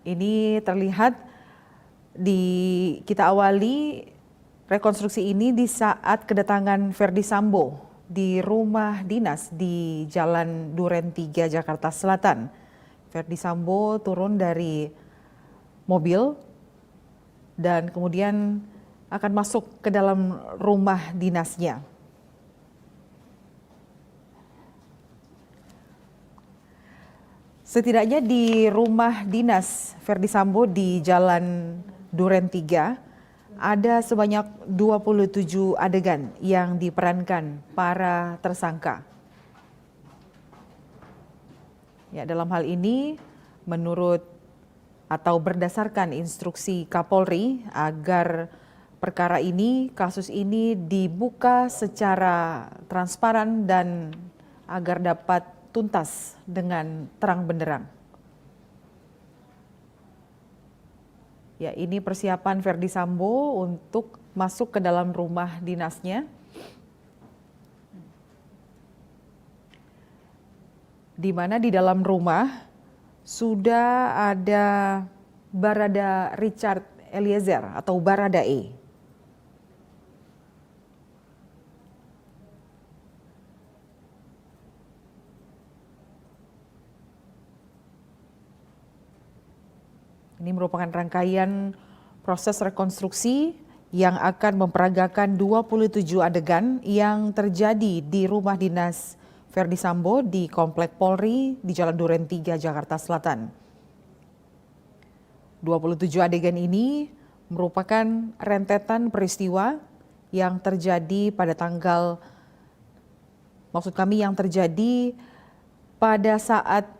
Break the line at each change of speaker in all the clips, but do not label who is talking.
ini terlihat kita awali rekonstruksi ini di saat kedatangan Verdi Sambo di rumah dinas di Jalan Duren 3, Jakarta Selatan. Verdi Sambo turun dari mobil dan kemudian akan masuk ke dalam rumah dinasnya. Setidaknya di rumah dinas Verdi Sambo di Jalan Duren 3 ada sebanyak 27 adegan yang diperankan para tersangka. Ya, dalam hal ini menurut atau berdasarkan instruksi Kapolri agar kasus ini dibuka secara transparan dan agar dapat tuntas dengan terang benderang. Ya, ini persiapan Verdi Sambo untuk masuk ke dalam rumah dinasnya. Di mana di dalam rumah sudah ada Barada Richard Eliezer atau Baradae. Ini merupakan rangkaian proses rekonstruksi yang akan memperagakan 27 adegan yang terjadi di rumah dinas Verdi Sambo di Komplek Polri di Jalan Duren 3, Jakarta Selatan. 27 adegan ini merupakan rentetan peristiwa yang terjadi yang terjadi pada saat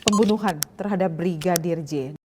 pembunuhan terhadap Brigadir J.